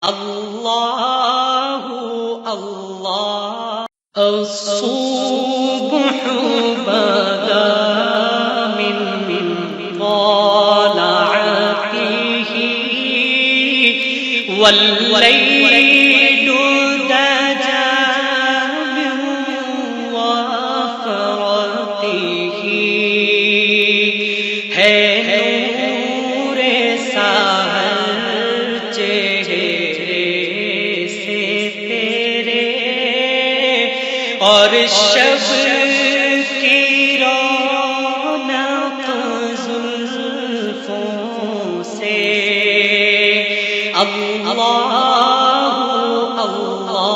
اللہ اللہ الصبح بدا من طلعته واللیل دجا من وفرته ہے نور سحر چہرے سے تیرے اور شب کی رونق زلفوں سے اللہ اللہ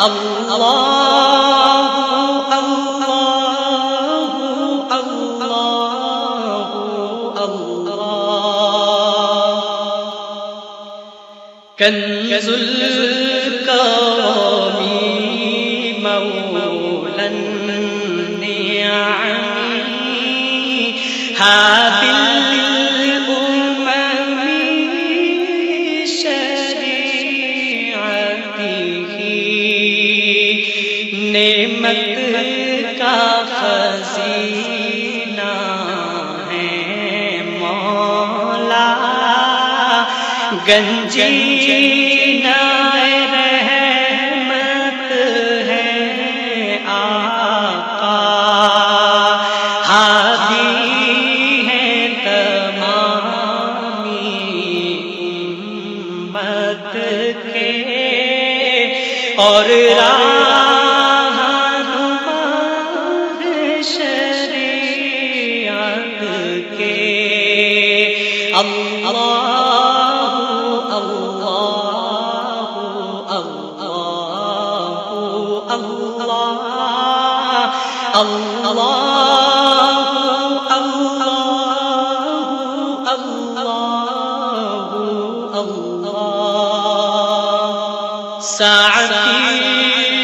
اللہ کنز الکرم مولا النعم هادي الأمم شریعته نعمت کا خزینہ ہے مولا گنجینہ رحمت ہے آقا ہادی ہے تمامی امت کے اور رہنما شریعت کے اللہ ساعتی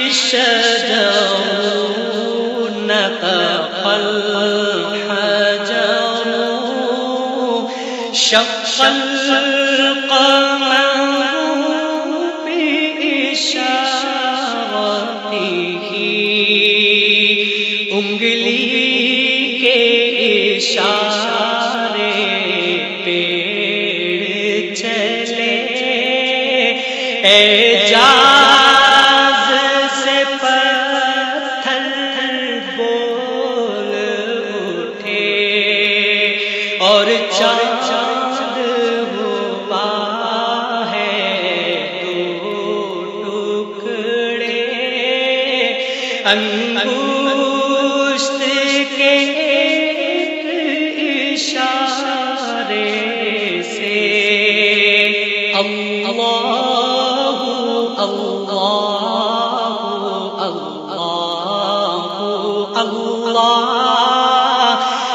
الشجر نطق الحجر شق القمر بإشارته انگلی کے اشارے پیڑ چلے اعجاز سے پتھر بول اٹھے اور چاند ہوا ہے دو ٹکڑے انگشت کے ایک اشارے سے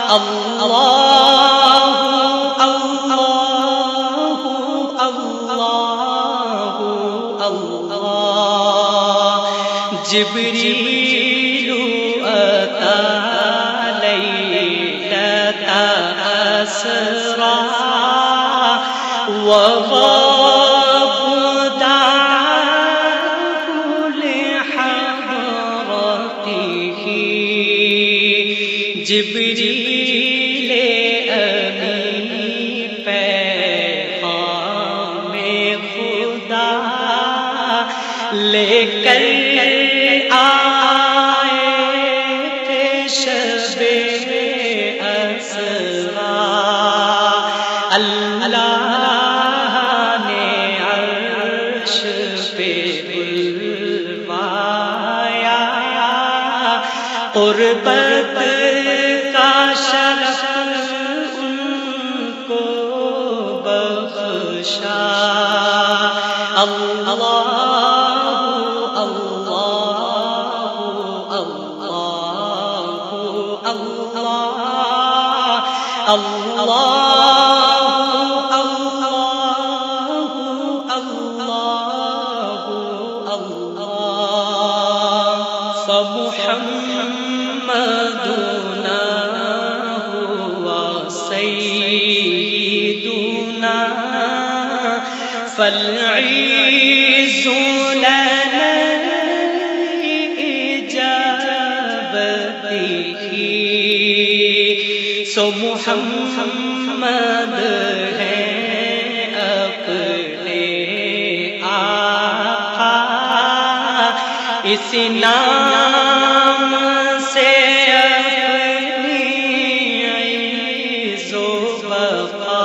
اللہ جبریل اتی لیلۃ اسریٰ وغاب دعوه لحضرته جبریل امین پیغام خدا لے کر اللہ نے عرش پہ بلوایا قربت کا شرف ان کو بخشا اللہ فمحمدنا هو فالعز لنا إجابته سو محمد ہے اپنے آقا، اس نام سے اپنی عز و بقا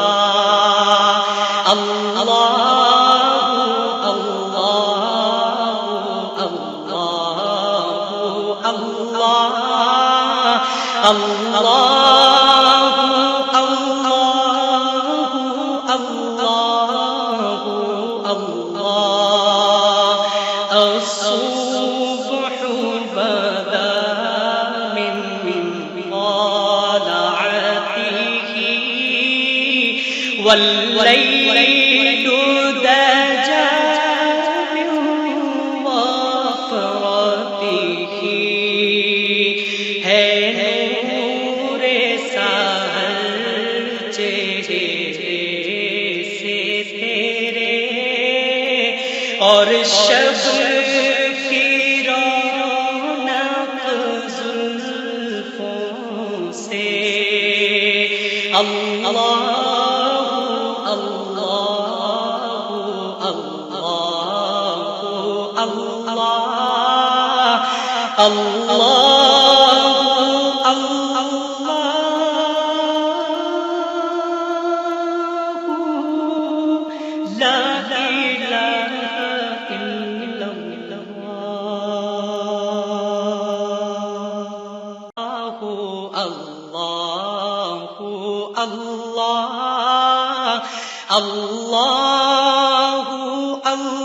اللہ الصبح بدا من طلعته والليل دجى من وفرته ہے نور سحر چہرے سے تیرے اور شب کی رونق زلفوں سے اللہ اللہ اللہ اللہ اللہ لا إله إلا الله الله الله الله الله